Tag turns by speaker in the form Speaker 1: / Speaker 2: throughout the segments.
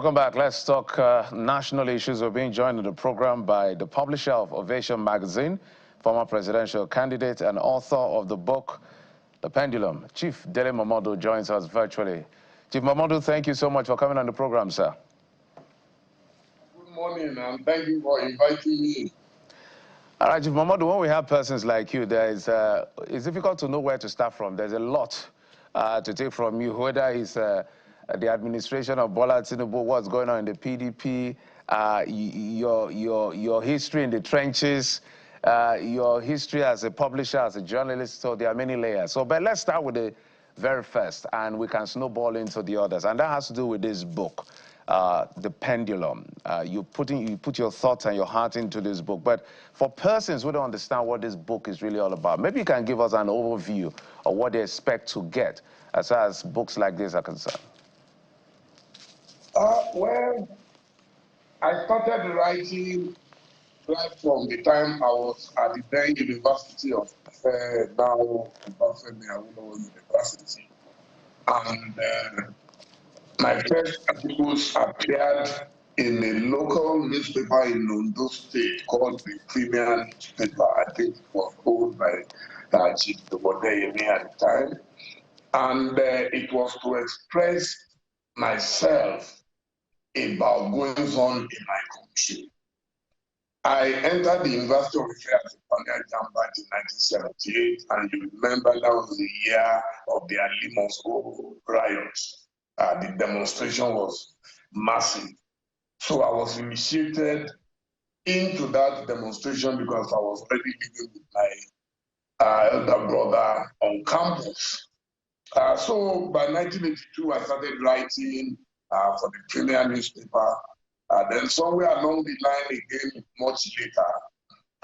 Speaker 1: Welcome back. Let's talk national issues. We're being joined in the program by the publisher of Ovation magazine, former presidential candidate and author of the book, The Pendulum. Chief Dele Momodu joins us virtually. Chief Momodu, thank you so much for coming on the program, sir.
Speaker 2: Good morning, and thank you for inviting me.
Speaker 1: All right, Chief Momodu, when we have persons like you, it's difficult to know where to start from. There's a lot to take from you, whether it's the administration of Bola Tinubu, what's going on in the PDP, your history in the trenches, your history as a publisher, as a journalist. So there are many layers. So, but let's start with the very first, and we can snowball into the others. And that has to do with this book, The Pendulum. You put your thoughts and your heart into this book. But for persons who don't understand what this book is really all about, maybe you can give us an overview of what they expect to get as far as books like this are concerned.
Speaker 2: Well, I started writing right from the time I was at the then University of now University. And my first articles appeared in a local newspaper in Ondo State called the Premier Newspaper. I think it was owned by Chief Dele at the time. And it was to express myself about goings on in my country. I entered the University of Ife as a pioneer exam back in 1978, and you remember that was the year of the Alimos riots. The demonstration was massive. So I was initiated into that demonstration because I was already living with my elder brother on campus. So by 1982, I started writing for the Premier newspaper. Then somewhere along the line again, much later,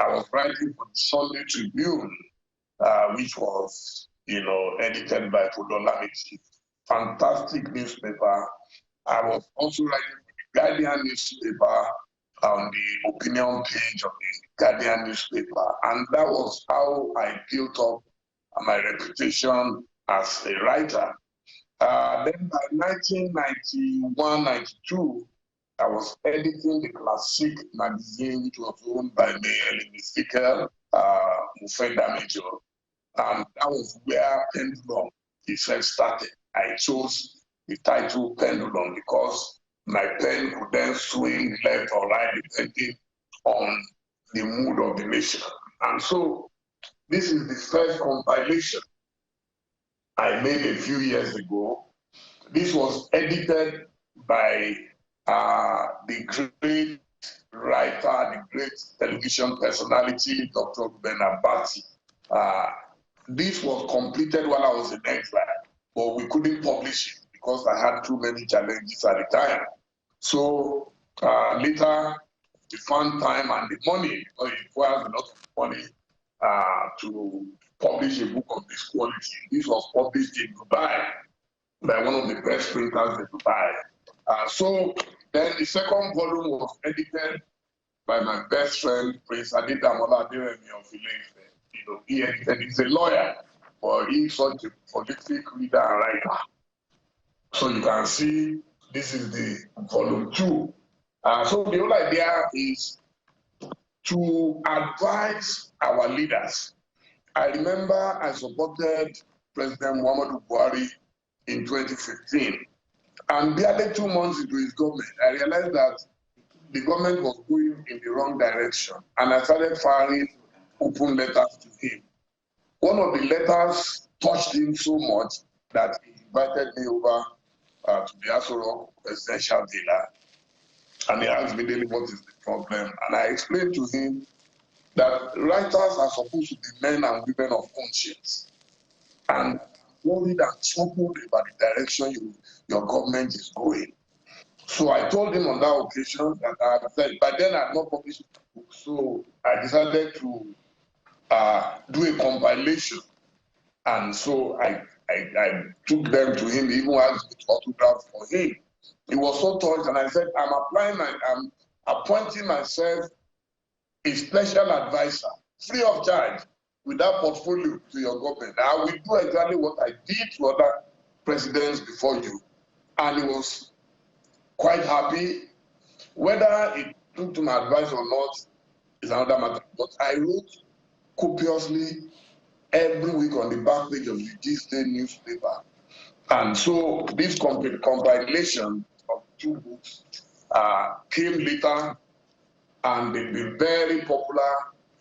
Speaker 2: I was writing for the Sunday Tribune, which was, edited by Olamide. Fantastic newspaper. I was also writing for the Guardian newspaper on the opinion page of the Guardian newspaper. And that was how I built up my reputation as a writer. Then by 1991-92, I was editing the Classic magazine, which was owned by me, Elimifikel, Major. And that was where Pendulum first started. I chose the title Pendulum because my pen could then swing left or right depending on the mood of the nation. And so this is the first compilation I made a few years ago. This was edited by the great writer, the great television personality, Dr. Ben Abati. This was completed while I was in exile, but we couldn't publish it because I had too many challenges at the time. So later, we found time and the money, because it requires a lot of money to publish a book of this quality. This was published in Dubai by one of the best printers in Dubai. So then the second volume was edited by my best friend, Prince Adedamola Aderemi of Ile-Ife. He edited, he's a lawyer, but he's such a prolific reader and writer. So you can see this is the volume 2. So the whole idea is to advise our leaders. I remember I supported President Momodu Buhari in 2015. And barely 2 months into his government, I realized that the government was going in the wrong direction. And I started firing open letters to him. One of the letters touched him so much that he invited me over to the Aso presidential villa. And he asked me, Dele, what is the problem? And I explained to him that writers are supposed to be men and women of conscience. And worried and troubled about the direction your government is going. So I told him on that occasion that I said, by then I had not published a book, so I decided to do a compilation. And so I took them to him, even asked the autograph for him. He was so touched, and I said, I'm appointing myself a special advisor, free of charge, with that portfolio to your government. I will do exactly what I did to other presidents before you. And he was quite happy. Whether it took to my advice or not is another matter. But I wrote copiously every week on the back page of the Tuesday newspaper. And so this compilation of 2 books came later, and they've been very popular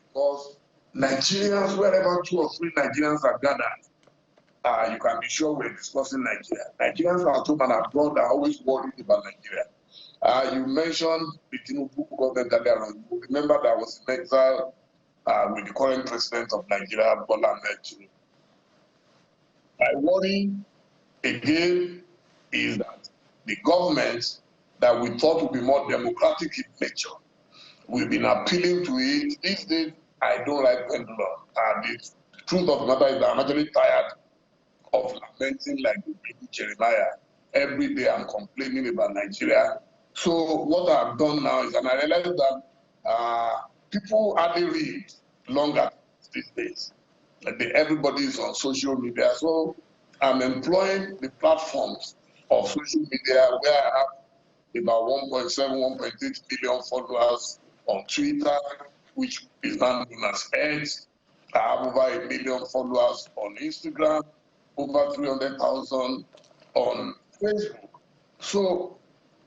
Speaker 2: because Nigerians, wherever 2 or 3 Nigerians are gathered, you can be sure we're discussing Nigeria. Nigerians at home and abroad are always worried about Nigeria. You mentioned the Tinubu government earlier on. Remember that I was in exile with the current president of Nigeria, Bola Ahmed Tinubu. My worry again is that the government that we thought would be more democratic in nature, we've been appealing to it. These days, I don't like Pendulum. And the truth of the matter is that I'm actually tired of lamenting like the baby Jeremiah. Every day I'm complaining about Nigeria. So what I've done now is, and I realize that people hardly read longer these days. Everybody is on social media. So I'm employing the platforms of social media where I have about 1.7, 1.8 million followers on Twitter, which is now known as X. I have over 1 million followers on Instagram, over 300,000 on Facebook. So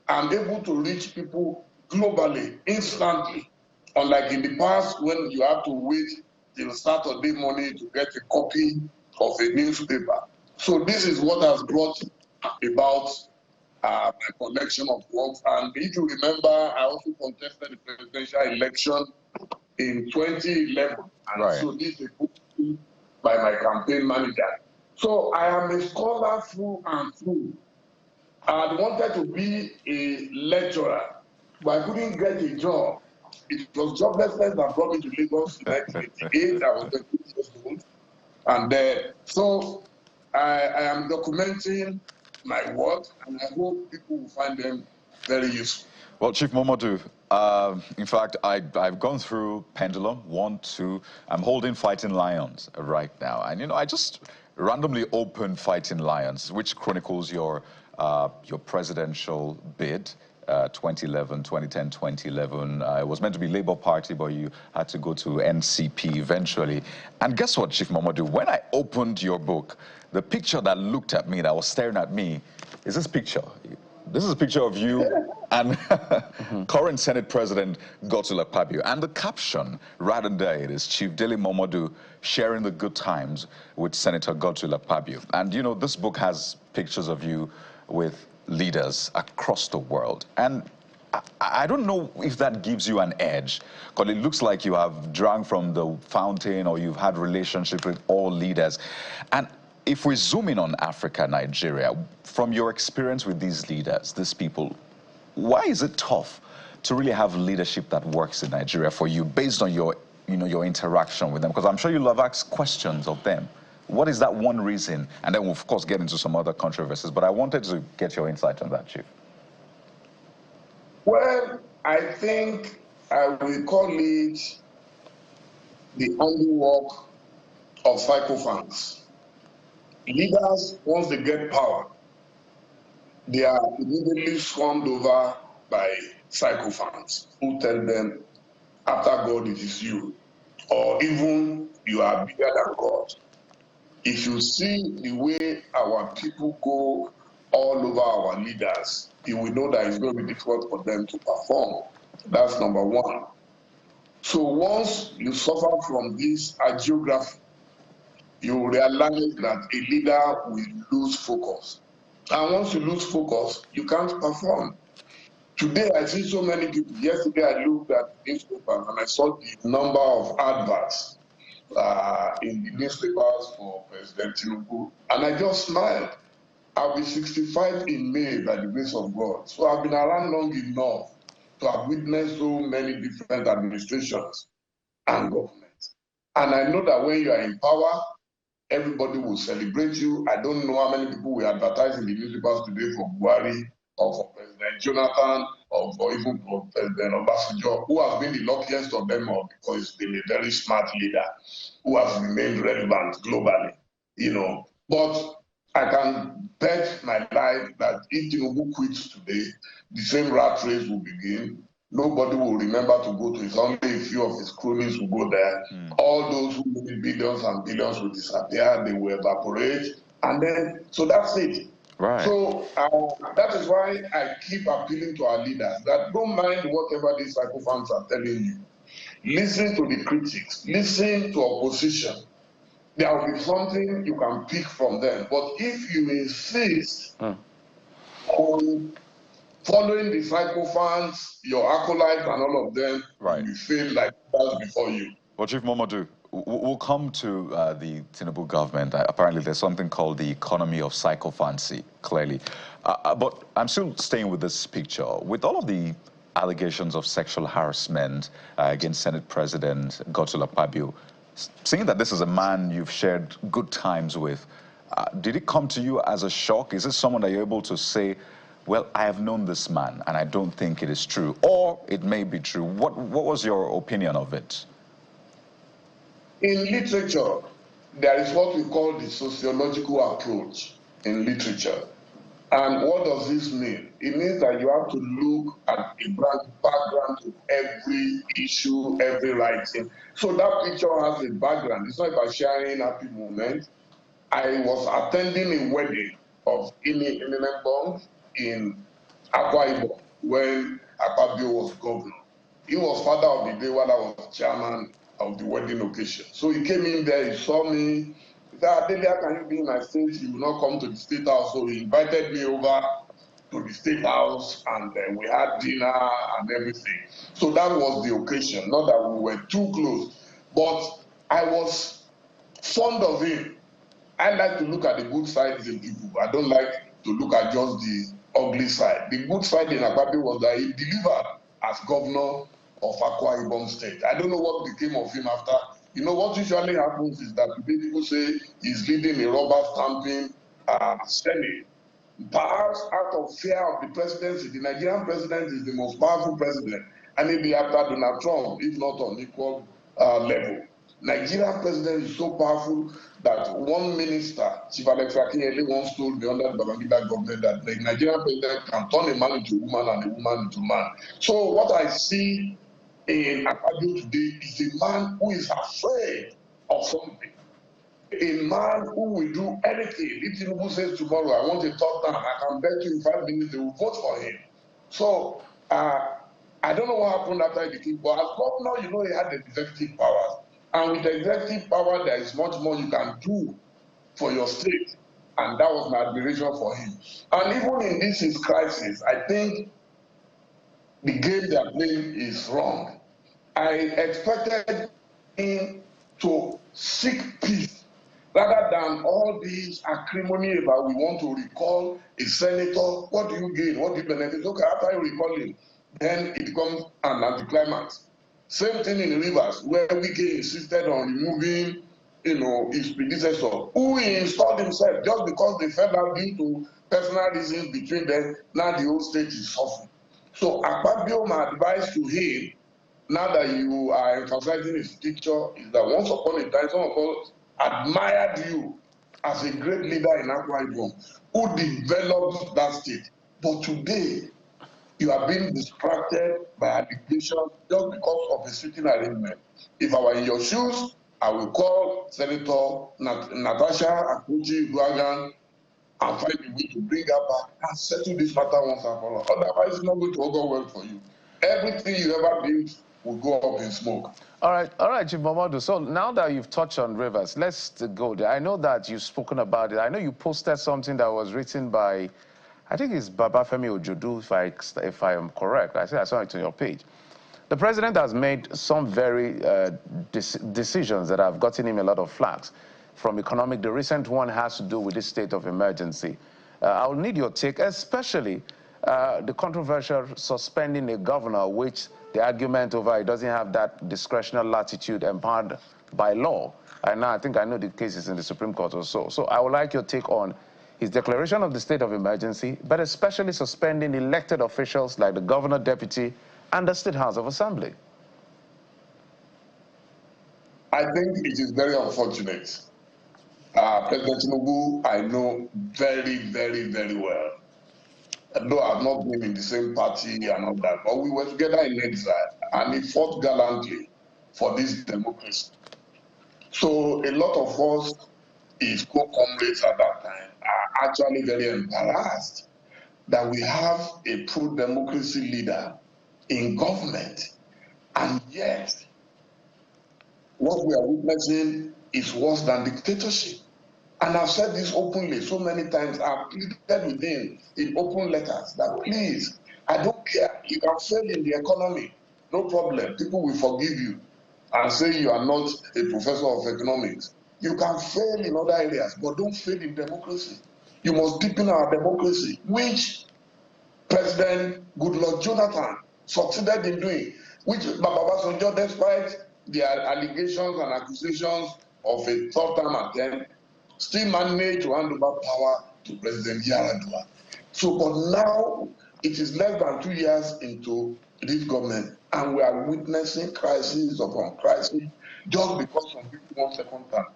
Speaker 2: I'm able to reach people globally, instantly. Unlike in the past when you have to wait till Saturday morning to get a copy of a newspaper. So this is what has brought about my collection of works. And if you remember, I also contested the presidential election in 2011. And
Speaker 3: right.
Speaker 2: So this is a book by my campaign manager. So I am a scholar through and through. I wanted to be a lecturer, but I couldn't get a job. It was joblessness that brought me to Lagos in 1988. I was 20 years old. And so I am documenting my work, and I hope people will find them very useful.
Speaker 3: Well, Chief Momodu, in fact, I've gone through Pendulum 1, 2. I'm holding Fighting Lions right now. And, you know, I just randomly opened Fighting Lions, which chronicles your presidential bid, 2011, 2010, 2011. It was meant to be Labour Party, but you had to go to NCP eventually. And guess what, Chief Momodu? When I opened your book, the picture that looked at me, that was staring at me, is this picture. This is a picture of you and current Senate President Godswill Akpabio. And the caption right under it is Chief Dele Momodu sharing the good times with Senator Godswill Akpabio. And, you know, this book has pictures of you with leaders across the world. And I don't know if that gives you an edge, because it looks like you have drunk from the fountain or you've had relationships with all leaders. And if we zoom in on Africa, Nigeria, from your experience with these leaders, these people, why is it tough to really have leadership that works in Nigeria for you based on your, your interaction with them? Because I'm sure you'll have asked questions of them. What is that one reason? And then we'll, of course, get into some other controversies. But I wanted to get your insight on that, Chief.
Speaker 2: Well, I think I will call it the handiwork of psychophants. Leaders, once they get power, they are immediately swarmed over by psychophants who tell them, after God, it is you, or even you are bigger than God. If you see the way our people go all over our leaders, you will know that it's going to be difficult for them to perform. That's number one. So once you suffer from this hagiography, you realize that a leader will lose focus. And once you lose focus, you can't perform. Today, I see so many people. Yesterday, I looked at the newspaper and I saw the number of adverts in the newspapers for President Tinubu, and I just smiled. I'll be 65 in May by the grace of God. So I've been around long enough to have witnessed so many different administrations and governments. And I know that when you are in power, everybody will celebrate you. I don't know how many people will advertise in the newspapers today for Buhari or for President Jonathan or for even for President Obasanjo, who has been the luckiest of them all because he's been a very smart leader who has remained relevant globally, But I can bet my life that if Tinubu quits today, the same rat race will begin. Nobody will remember to go to it. Only a few of his cronies will go there. All those who made billions and billions will disappear. They will evaporate. And then, so that's it.
Speaker 3: Right.
Speaker 2: So that is why I keep appealing to our leaders that don't mind whatever these psychophants are telling you. Listen to the critics. Listen to opposition. There will be something you can pick from them. But if you insist on following the psychophants, your acolytes and all of them,
Speaker 3: right,
Speaker 2: you will fail like that before you.
Speaker 3: Well, Chief Momodu, we'll come to the Tinubu government. Apparently, there's something called the economy of psychophancy, clearly. But I'm still staying with this picture. With all of the allegations of sexual harassment against Senate President Akpabio, seeing that this is a man you've shared good times with, did it come to you as a shock? Is this someone that you're able to say, well, I have known this man and I don't think it is true, or it may be true? What was your opinion of it?
Speaker 2: In literature, there is what we call the sociological approach in literature. And what does this mean? It means that you have to look at the background to every issue, every writing. So that picture has a background. It's not about sharing happy moments. I was attending a wedding of Ini Inenebong in Akwa Ibom when Akpabio was governor. He was father of the day while I was chairman of the wedding occasion. So he came in there, he saw me. He said, Dele, can you be in my state? You will not come to the state house. So he invited me over to the state house and we had dinner and everything. So that was the occasion, not that we were too close. But I was fond of him. I like to look at the good sides in people. I don't like to look at just the ugly side. The good side in Akpabio was that he delivered as governor of Akwa Ibom State. I don't know what became of him after. You know, what usually happens is that people say he's leading a rubber stamping Senate. Perhaps out of fear of the presidency, the Nigerian president is the most powerful president, and maybe after Donald Trump, if not on equal level. Nigerian president is so powerful that one minister, Chief Alex Akinyele, once told me under the Babangida government that the Nigerian president can turn a man into a woman and a woman into a man. So what I see in Akpabio today is a man who is afraid of something. A man who will do anything. If Tinubu says tomorrow, I want a third term, I can bet you in 5 minutes they will vote for him. So I don't know what happened after he became, but as governor, you know, he had the executive powers. And with the executive power, there is much more you can do for your state. And that was my admiration for him. And even in this his crisis, I think the game they are playing is wrong. I expected him to seek peace rather than all these acrimony about we want to recall a senator. What do you gain? What do you benefit? Okay, after you recall him, then it becomes an anticlimax. Same thing in Rivers, where Wike insisted on removing, you know, his predecessor, who he installed himself just because they fell out due to personal reasons between them. Now the whole state is suffering. So Akpabio, my advice to him, now that you are emphasizing his picture, is that once upon a time, some of us admired you as a great leader in Akwa Ibom who developed that state. But today, you are being distracted by allegations just because of a sitting arrangement. If I were in your shoes, I will call Senator Natasha Akpabio and find a way to bring her back and settle this matter once and for all. Otherwise, it's not going to go well for you. Everything you ever built will go up in smoke.
Speaker 1: All right, Chief Momodu. So now that you've touched on Rivers, let's go there. I know that you've spoken about it. I know you posted something that was written by, I think it's Babafemi Ojodu, if I am correct. I saw it on your page. The president has made some very decisions that have gotten him a lot of flags from economic. The recent one has to do with this state of emergency. I'll need your take, especially the controversial suspending a governor, which the argument over it doesn't have that discretionary latitude empowered by law. And I think I know the cases in the Supreme Court or so. So I would like your take on his declaration of the state of emergency, but especially suspending elected officials like the governor, deputy, and the State House of Assembly.
Speaker 2: I think it is very unfortunate. President Tinubu, I know very, very, very well. Though I've not been in the same party and all that, but we were together in exile, and he fought gallantly for this democracy. So a lot of us, his co-comrades at that time, are actually very embarrassed that we have a pro-democracy leader in government, and yet what we are witnessing is worse than dictatorship. And I've said this openly so many times. I've pleaded with him in open letters that please, I don't care. You can fail in the economy, no problem. People will forgive you and say you are not a professor of economics. You can fail in other areas, but don't fail in democracy. You must deepen our democracy, which President Goodluck Jonathan succeeded in doing, which Baba Obasanjo, despite the allegations and accusations of a third-term attempt, still managed to hand over power to President Yaradua. So, but now it is less than 2 years into this government, and we are witnessing crisis upon crisis just because some people want second term.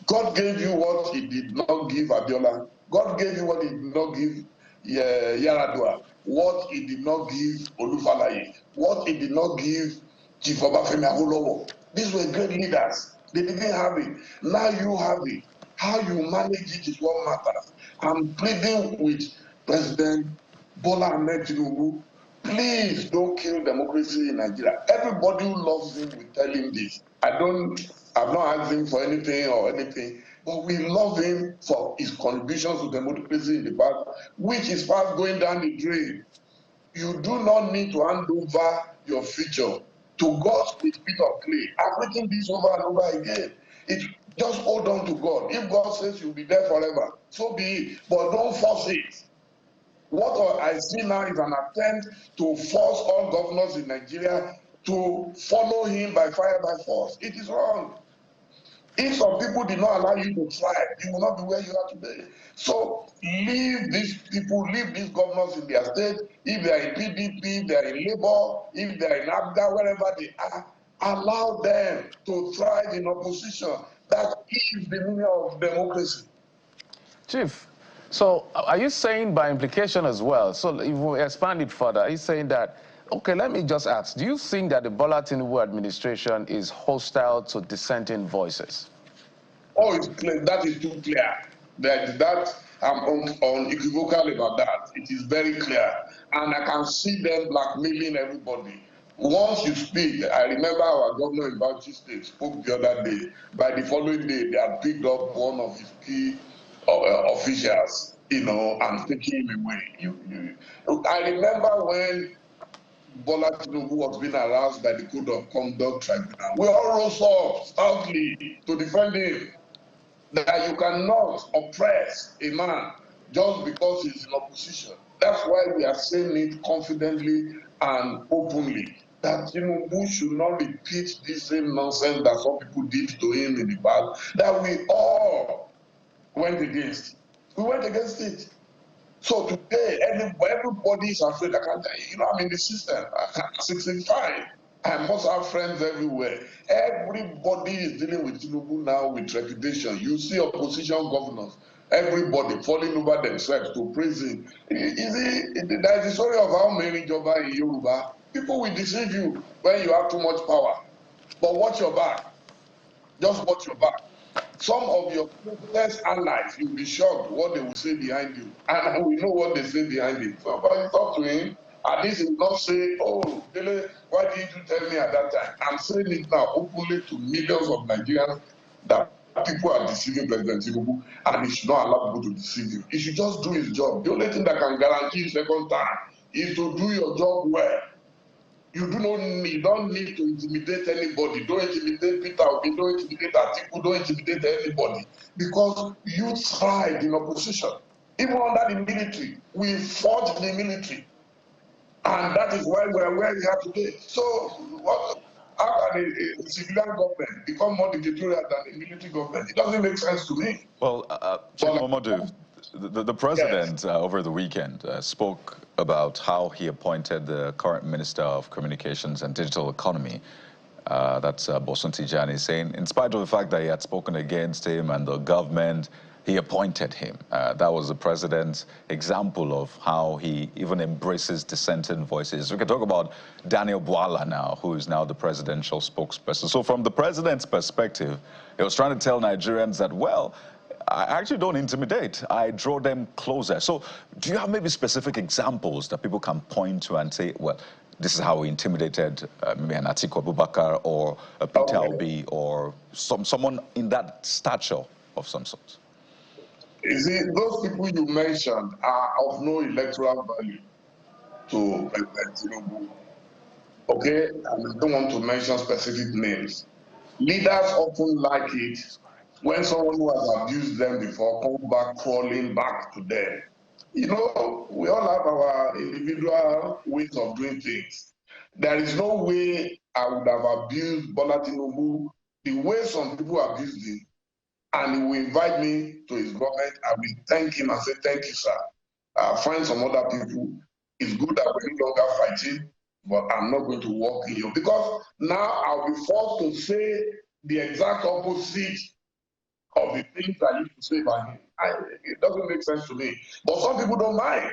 Speaker 2: God gave you what he did not give Abiola. God gave you what he did not give Yaradua. What he did not give Olufalaye. What he did not give Chief Obafemi Awolowo. These were great leaders. They didn't have it. Now you have it. How you manage it is what matters. I'm pleading with President Bola Ahmed Tinubu, please don't kill democracy in Nigeria. Everybody who loves him will tell him this. I've not asked him for anything or anything, but we love him for his contributions to democracy in the past, which is fast going down the drain. You do not need to hand over your future to God's bit of clay. I've written this over and over again. Just hold on to God. If God says you'll be there forever, so be it. But don't force it. What I see now is an attempt to force all governors in Nigeria to follow him by fire by force. It is wrong. If some people did not allow you to thrive, you will not be where you are today. So leave these people, leave these governors in their state. If they are in PDP, if they are in Labour, if they are in ABGA, wherever they are, allow them to thrive in opposition. That is the meaning of democracy.
Speaker 1: Chief, so are you saying by implication as well, so if we expand it further, are you saying that, okay, let me just ask, do you think that the Bola Tinubu administration is hostile to dissenting voices?
Speaker 2: Oh, it's clear. That is too clear. That I'm unequivocal about that. It is very clear. And I can see them blackmailing everybody. Once you speak, I remember our governor in Bauchi State spoke the other day. By the following day, they had picked up one of his key officials, and taking him away. I remember when Bola Tinubu was being aroused by the Code of Conduct Tribunal. We all rose up stoutly to defend him. That you cannot oppress a man just because he's in opposition. That's why we are saying it confidently and openly, that Tinubu should not repeat this same nonsense that some people did to him in the past, that we all went against. We went against it. So today, everybody is afraid. I'm in the system. I'm 65. I must have friends everywhere. Everybody is dealing with Tinubu now with trepidation. You see opposition governors, everybody falling over themselves to praise him. There is a story of how many Jova in Yoruba, people will deceive you when you have too much power. But watch your back. Just watch your back. Some of your closest allies, you'll be shocked what they will say behind you. And we know what they say behind it. So when you talk to him, at least he will not say, oh, Dele, why didn't you tell me at that time? I'm saying it now openly to millions of Nigerians that people are deceiving President Tinubu, and he should not allow people to deceive you. He should just do his job. The only thing that can guarantee second time is to do your job well. You don't need to intimidate anybody. Don't intimidate Peter Obi, don't intimidate Atiku, don't intimidate anybody. Because you thrived in opposition. Even under the military, we fought the military. And that is why we are where we are today. So how can a civilian government become more dictatorial than a military government? It doesn't make sense to me.
Speaker 3: Well, Chief Momodu, the president over the weekend spoke about how he appointed the current Minister of Communications and Digital Economy That's Bosun Tijani saying, in spite of the fact that he had spoken against him and the government, he appointed him. That was the president's example of how he even embraces dissenting voices. We can talk about Daniel Bwala now, who is now the presidential spokesperson. So from the president's perspective, he was trying to tell Nigerians that, well, I actually don't intimidate. I draw them closer. So do you have maybe specific examples that people can point to and say, well, this is how we intimidated maybe an Atiku Abubakar or a Peter Obi or someone in that stature of some sort?
Speaker 2: You see, those people you mentioned are of no electoral value to President Tinubu. Okay, and I don't want to mention specific names. Leaders often like it when someone who has abused them before comes back crawling back to them. You know, we all have our individual ways of doing things. There is no way I would have abused Bola Tinubu the way some people abused him, and he will invite me to his government. I will thank him and say, thank you, sir. I'll find some other people. It's good that we're no longer fighting, but I'm not going to walk in you. Because now I'll be forced to say the exact opposite of the things I used to say about him. It doesn't make sense to me. But some people don't mind.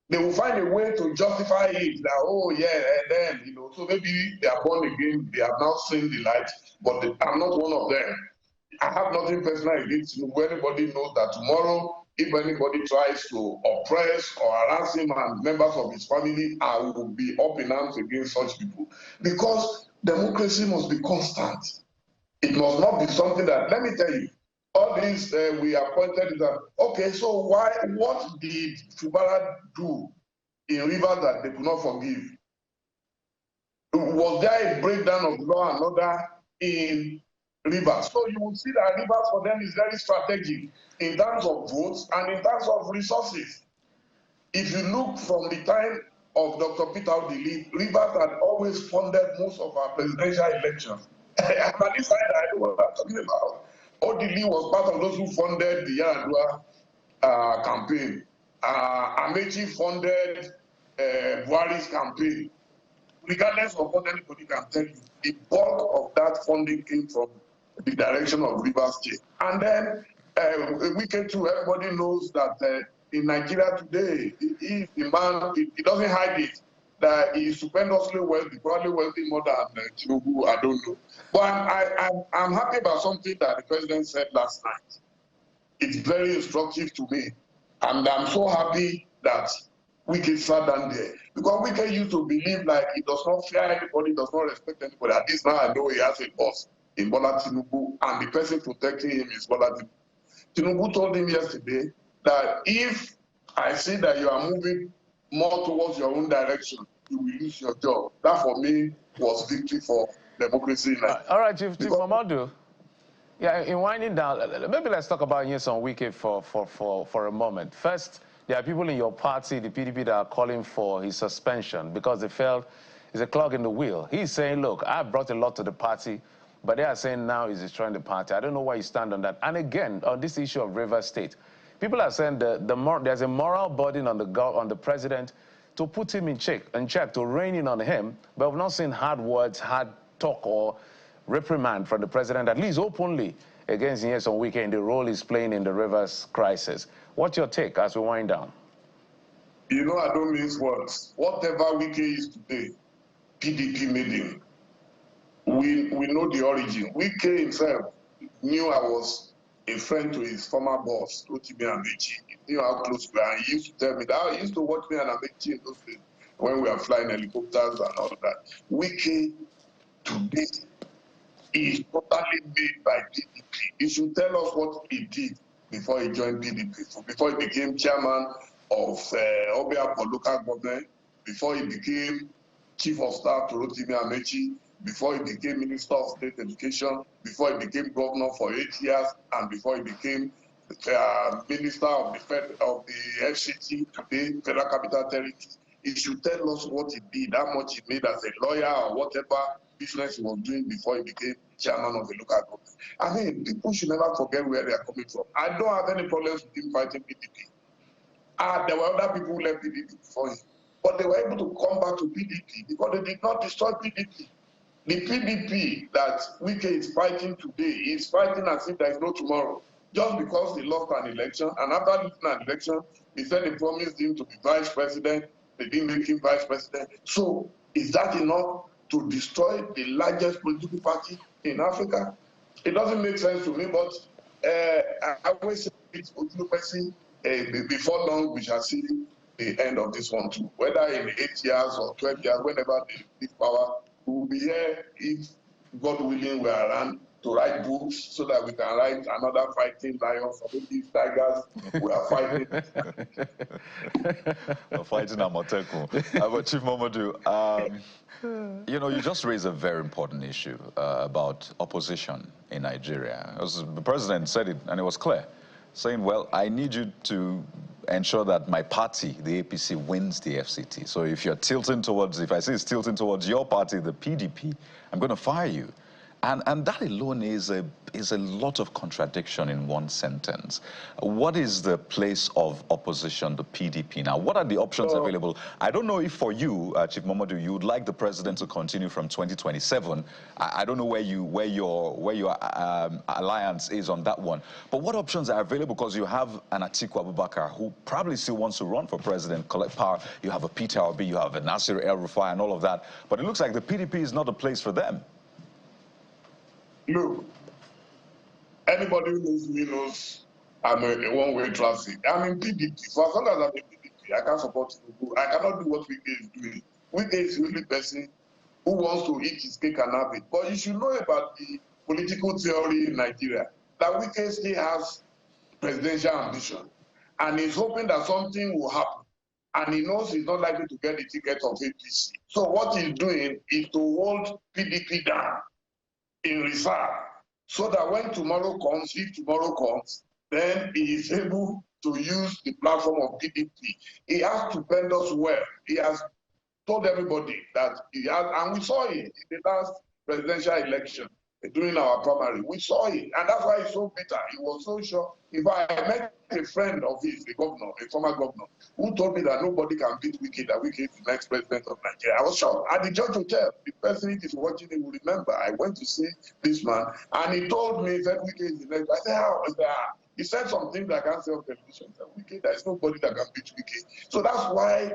Speaker 2: They will find a way to justify it that, oh yeah, and then, you know, so maybe they are born again, they have now seen the light, but I'm not one of them. I have nothing personal against him. Anybody knows that tomorrow, if anybody tries to oppress or harass him and members of his family, I will be up in arms against such people. Because democracy must be constant. It must not be something that, let me tell you, all these we appointed that, okay, so what did Fubara do in Rivers that they could not forgive? Was there a breakdown of law and order in Rivers? So you will see that Rivers for them is very strategic in terms of votes and in terms of resources. If you look from the time of Dr. Peter Dele, Rivers had always funded most of our presidential elections. And on this side, I know what I'm talking about. Odili was part of those who funded the Yaradua campaign. Amechi funded Buhari's campaign. Regardless of what anybody can tell you, the bulk of that funding came from the direction of Rivers State. And then Wike too, everybody knows that in Nigeria today, he is the man, he doesn't hide it, that he is stupendously wealthy, probably wealthy more than Tinubu, I don't know. But I'm happy about something that the president said last night. It's very instructive to me. And I'm so happy that Wike sat down there. Because Wike used to believe like he does not fear anybody, does not respect anybody. At least now I know he has a boss in Bola Tinubu, and the person protecting him is Bola Tinubu. Tinubu told him yesterday that if I see that you are moving more towards your own direction, you will lose your job. That for me was victory for democracy.
Speaker 1: All right, Chief Momodu. Yeah, in winding down, maybe let's talk about Nyesom Wike for a moment. First, there are people in your party, the PDP, that are calling for his suspension because they felt it's a clog in the wheel. He's saying, look, I brought a lot to the party, but they are saying now he's destroying the party. I don't know why you stand on that. And again, on this issue of Rivers State, people are saying there's a moral burden on the president to put him in check, to rein in on him, but we've not seen hard words, hard talk, or reprimand from the president, at least openly, against Nyesom Wike in the role he's playing in the Rivers crisis. What's your take as we wind down?
Speaker 2: You know, I don't mince words. Whatever Wike is today, PDP made him. We know the origin. Wike himself knew I was a friend to his former boss, Rotimi Amechi. He knew how close we are. He used to tell me that. He used to watch me and Amechi in those days when we were flying helicopters and all that. Wike today is totally made by PDP. He should tell us what he did before he joined PDP, so before he became chairman of Obia for local government, before he became chief of staff to Rotimi Amechi, before he became Minister of State Education, before he became governor for 8 years, and before he became Minister of the FCT, today, Federal Capital Territory. He should tell us what he did, how much he made as a lawyer or whatever business he was doing before he became chairman of the local government. I mean, people should never forget where they are coming from. I don't have any problems with him fighting PDP. There were other people who left PDP before him, but they were able to come back to PDP because they did not destroy PDP. The PDP that Wike is fighting today is fighting as if there is no tomorrow. Just because they lost an election, and after losing an election, they said they promised him to be vice president. They didn't make him vice president. So is that enough to destroy the largest political party in Africa? It doesn't make sense to me, but I always say it's democracy. Before long, we shall see the end of this one too. Whether in 8 years or 12 years, whenever they leave power, we will be here, if God willing, we are around to write books so that we can write another fighting lions or maybe tigers. We are fighting.
Speaker 3: We're fighting Amoteku. But Chief Momodu, you know, you just raised a very important issue about opposition in Nigeria. The president said it, and it was clear, saying, well, I need you to ensure that my party, the APC, wins the FCT. So if you're tilting towards, if I see it's tilting towards your party, the PDP, I'm going to fire you. And that alone is a lot of contradiction in one sentence. What is the place of opposition, the PDP now? What are the options available? I don't know if for you, Chief Momodu, you would like the president to continue from 2027. I don't know where your alliance is on that one. But what options are available? Because you have an Atiku Abubakar who probably still wants to run for president, collect power. You have a Peter Obi, you have a Nasir El-Rufai and all of that. But it looks like the PDP is not a place for them.
Speaker 2: Look, anybody who knows me knows I'm a one-way traffic. I'm in PDP. For as long as I'm in PDP, I can't support Tinubu. I cannot do what Wike is doing. Wike is the only person who wants to eat his cake and have it. But you should know about the political theory in Nigeria, that Wike still has presidential ambition. And he's hoping that something will happen. And he knows he's not likely to get the ticket of APC. So what he's doing is to hold PDP down in reserve, so that when tomorrow comes, if tomorrow comes, then he is able to use the platform of PDP. He has to bend us well. He has told everybody that he has, and we saw it in the last presidential election during our primary. We saw it, and that's why he's so bitter. He was so sure. If I met a friend of his, a governor, a former governor, who told me that nobody can beat Wike, that Wike is the next president of Nigeria, I was shocked. At the George Hotel, the president is watching, he will remember. I went to see this man, and he told me that Wike is the next. I said, how is that? He said something that I can't say on television. That Wike, there is nobody that can beat Wike. So that's why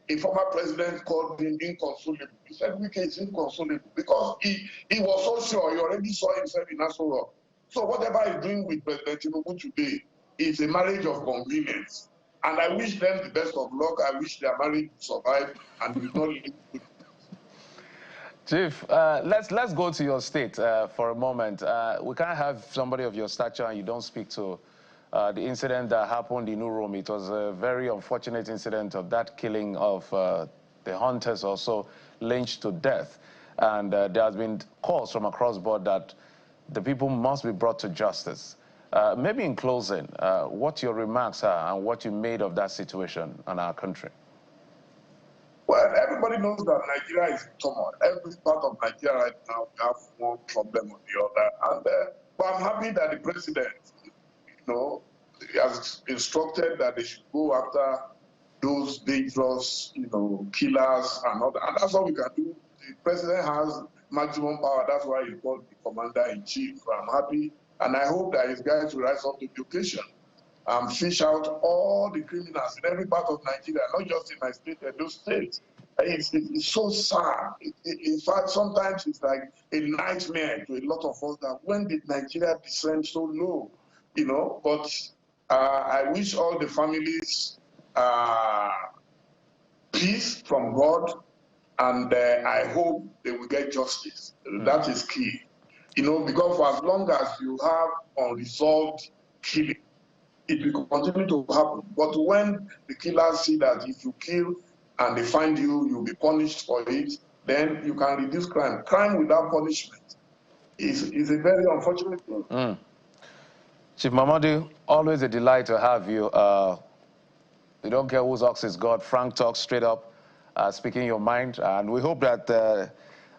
Speaker 2: a former president called him inconsolable. He said Wike is inconsolable because he was so sure. He already saw himself in Nassau Rock. So whatever he's doing with President Tinubu today is a marriage of convenience. And I wish them the best of luck. I wish their marriage would survive and will not live good.
Speaker 1: Chief, let's go to your state for a moment. We can't have somebody of your stature and you don't speak to the incident that happened in Urom. It was a very unfortunate incident of that killing of the hunters, also lynched to death. And there has been calls from across board that the people must be brought to justice. Maybe in closing, what your remarks are and what you made of that situation in our country.
Speaker 2: Well, everybody knows that Nigeria is in turmoil. Every part of Nigeria right now have one problem or the other. And but I'm happy that the president, he has instructed that they should go after those dangerous, killers and all that. And that's all we can do. The president has maximum power. That's why he's called the commander-in-chief. I'm happy. And I hope that his guys will rise up to the occasion and fish out all the criminals in every part of Nigeria, not just in my state, but those states. It's so sad. In fact, sometimes it's like a nightmare to a lot of us that when did Nigeria descend so low? But I wish all the families peace from God, and I hope they will get justice. That is key. Because for as long as you have unresolved killing, it will continue to happen. But when the killers see that if you kill and they find you, you'll be punished for it, then you can reduce crime. Crime without punishment is a very unfortunate thing.
Speaker 1: Chief Momodu, always a delight to have you. You don't care whose ox is God. Frank talks straight up, speaking your mind. And we hope that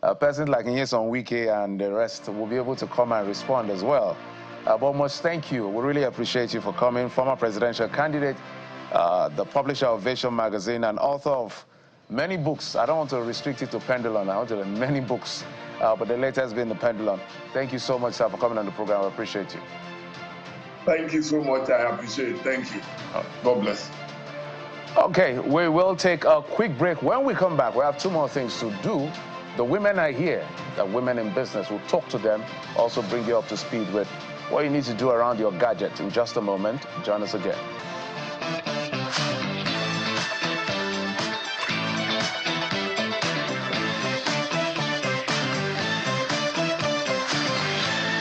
Speaker 1: a person like Nyesom Wike and the rest will be able to come and respond as well. But most thank you. We really appreciate you for coming. Former presidential candidate, the publisher of Vision magazine, and author of many books. I don't want to restrict it to Pendulum. I want to read many books but the latest being the Pendulum. Thank you so much, sir, for coming on the program. I appreciate you.
Speaker 2: Thank you so much. I appreciate it. Thank you. God bless.
Speaker 1: Okay, we will take a quick break. When we come back, we have two more things to do. The women are here, the women in business. We'll talk to them, also bring you up to speed with what you need to do around your gadget. In just a moment, join us again.